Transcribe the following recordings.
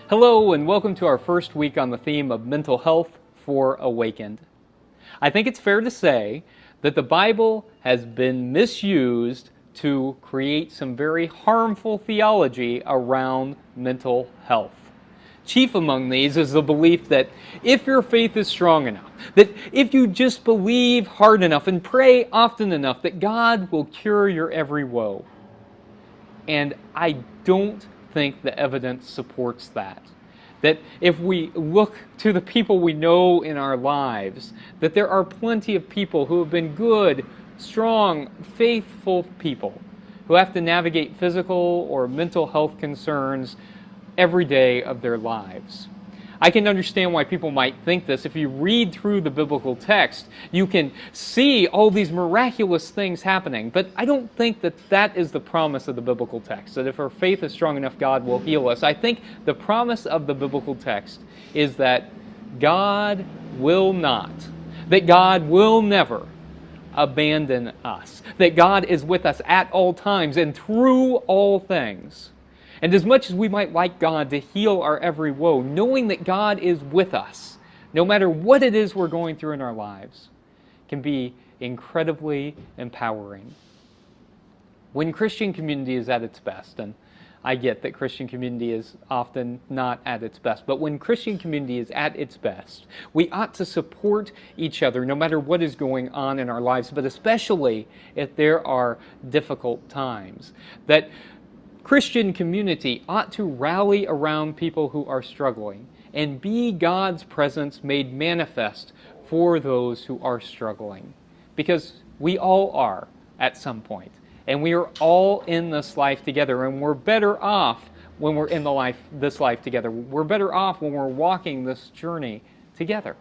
Hello, and welcome to our first week on the theme of mental health for Awakened. I think it's fair to say that the Bible has been misused to create some very harmful theology around mental health. Chief among these is the belief that if your faith is strong enough, that if you just believe hard enough and pray often enough, that God will cure your every woe. And I don't think the evidence supports that. That if we look to the people we know in our lives, that there are plenty of people who have been good, strong, faithful people who have to navigate physical or mental health concerns every day of their lives. I can understand why people might think this. If you read through the biblical text, you can see all these miraculous things happening. But I don't think that that is the promise of the biblical text, that if our faith is strong enough, God will heal us. I think the promise of the biblical text is that God will not, that God will never abandon us, that God is with us at all times and through all things. And as much as we might like God to heal our every woe, knowing that God is with us, no matter what it is we're going through in our lives, can be incredibly empowering. When Christian community is at its best, and I get that Christian community is often not at its best, but when Christian community is at its best, we ought to support each other no matter what is going on in our lives, but especially if there are difficult times. That Christian community ought to rally around people who are struggling and be God's presence made manifest for those who are struggling. Because we all are at some point, and we are all in this life together, and we're better off when we're in this life together. We're better off when we're walking this journey together.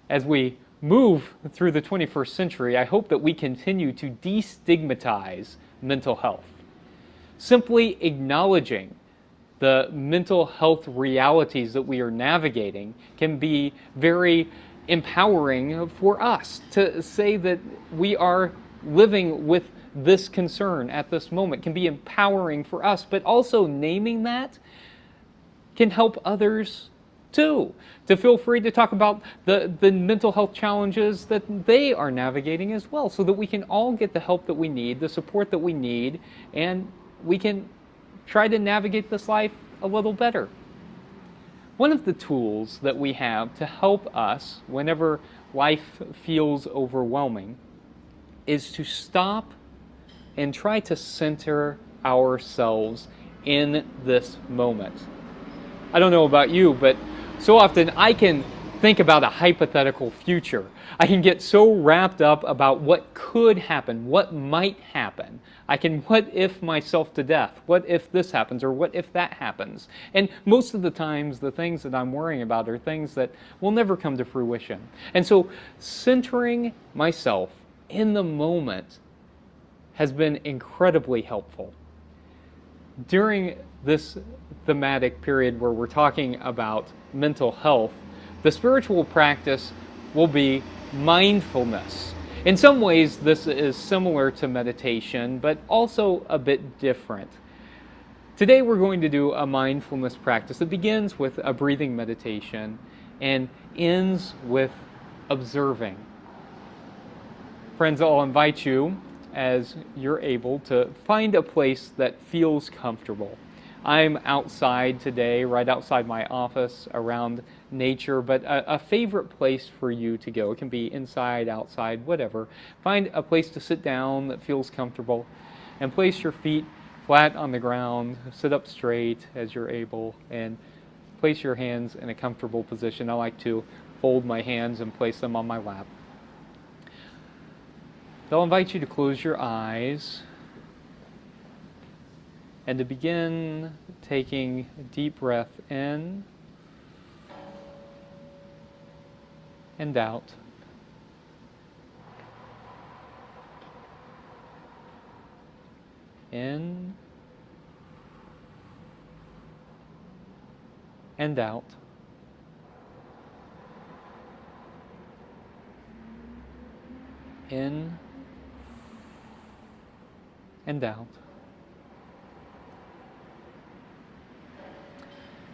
As we move through the 21st century, I hope that we continue to destigmatize mental health. Simply acknowledging the mental health realities that we are navigating can be very empowering for us to say that we are living with this concern at this moment. Can be empowering for us, but also naming that can help others too, to feel free to talk about the mental health challenges that they are navigating as well, so that we can all get the help that we need, the support that we need, and we can try to navigate this life a little better. One of the tools that we have to help us whenever life feels overwhelming is to stop and try to center ourselves in this moment. I don't know about you, but so often I can think about a hypothetical future. I can get so wrapped up about what could happen, what might happen. I can what if myself to death, what if this happens, or what if that happens. And most of the times the things that I'm worrying about are things that will never come to fruition. And so centering myself in the moment has been incredibly helpful. During this thematic period where we're talking about mental health, the spiritual practice will be mindfulness. In some ways, this is similar to meditation, but also a bit different. Today, we're going to do a mindfulness practice that begins with a breathing meditation and ends with observing. Friends, I'll invite you, as you're able, to find a place that feels comfortable. I'm outside today, right outside my office, around nature, but a favorite place for you to go. It can be inside, outside, whatever. Find a place to sit down that feels comfortable and place your feet flat on the ground. Sit up straight as you're able and place your hands in a comfortable position. I like to fold my hands and place them on my lap. They'll invite you to close your eyes and to begin taking a deep breath in and out. In and out. In and out.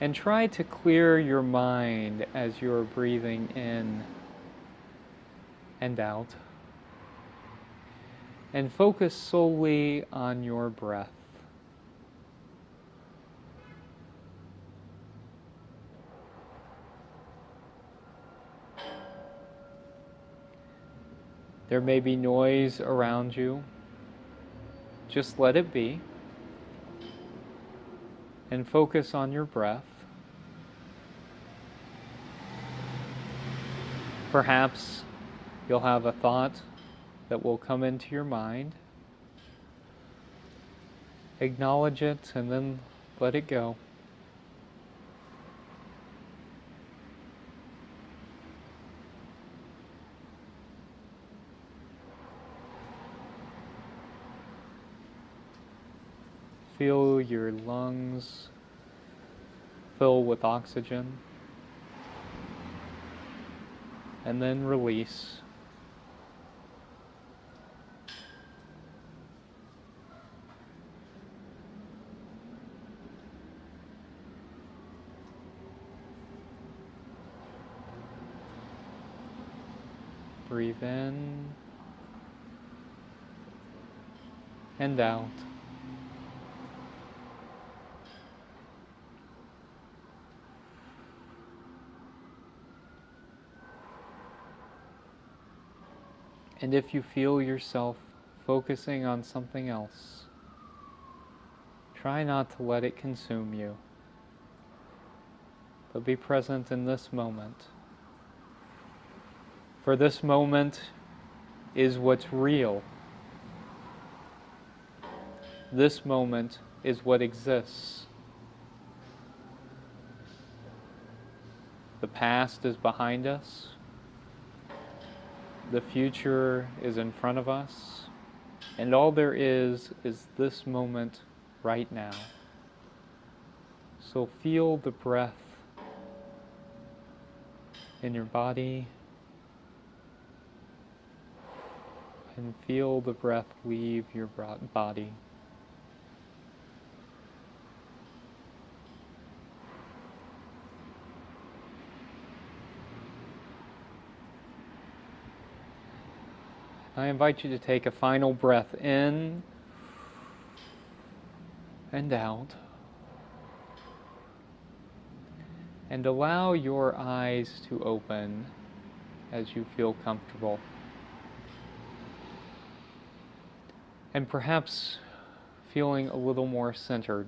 And try to clear your mind as you're breathing in and out. And focus solely on your breath. There may be noise around you. Just let it be. And focus on your breath. Perhaps you'll have a thought that will come into your mind. Acknowledge it and then let it go. Feel your lungs fill with oxygen, and then release. Breathe in and out. And if you feel yourself focusing on something else, try not to let it consume you, but be present in this moment. For this moment is what's real. This moment is what exists. The past is behind us. The future is in front of us. And all there is this moment right now. So feel the breath in your body. And feel the breath leave your body. I invite you to take a final breath in and out. And allow your eyes to open as you feel comfortable. And perhaps feeling a little more centered.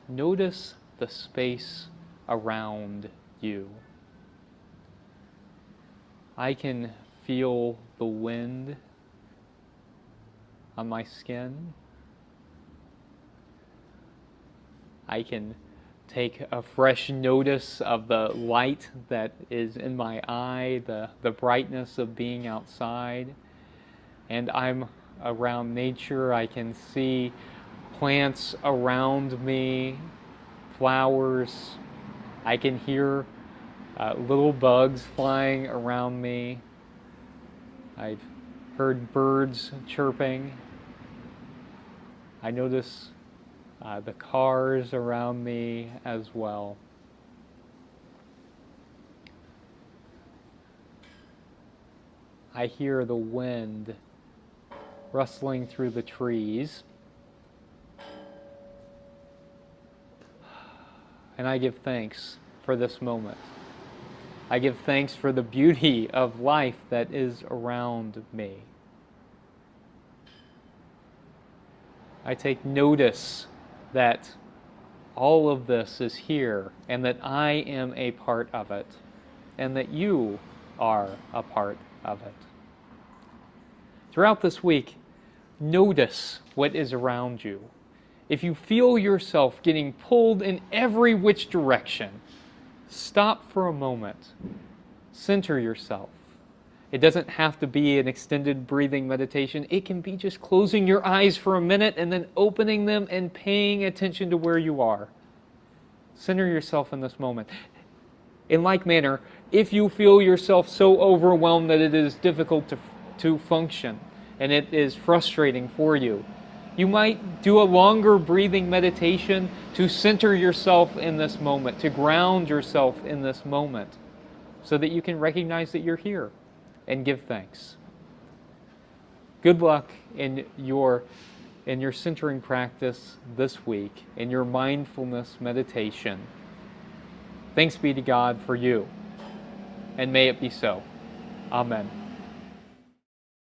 Notice the space around you. I can feel the wind on my skin. I can take a fresh notice of the light that is in my eye, the brightness of being outside. And I'm around nature. I can see plants around me, flowers. I can hear little bugs flying around me. I've heard birds chirping. I notice the cars around me as well. I hear the wind rustling through the trees. And I give thanks for this moment. I give thanks for the beauty of life that is around me. I take notice that all of this is here and that I am a part of it and that you are a part of it. Throughout this week, notice what is around you. If you feel yourself getting pulled in every which direction, stop for a moment. Center yourself. It doesn't have to be an extended breathing meditation. It can be just closing your eyes for a minute and then opening them and paying attention to where you are. Center yourself in this moment. In like manner, if you feel yourself so overwhelmed that it is difficult to function and it is frustrating for you, you might do a longer breathing meditation to center yourself in this moment, to ground yourself in this moment, so that you can recognize that you're here and give thanks. Good luck in your centering practice this week, in your mindfulness meditation. Thanks be to God for you, and may it be so. Amen.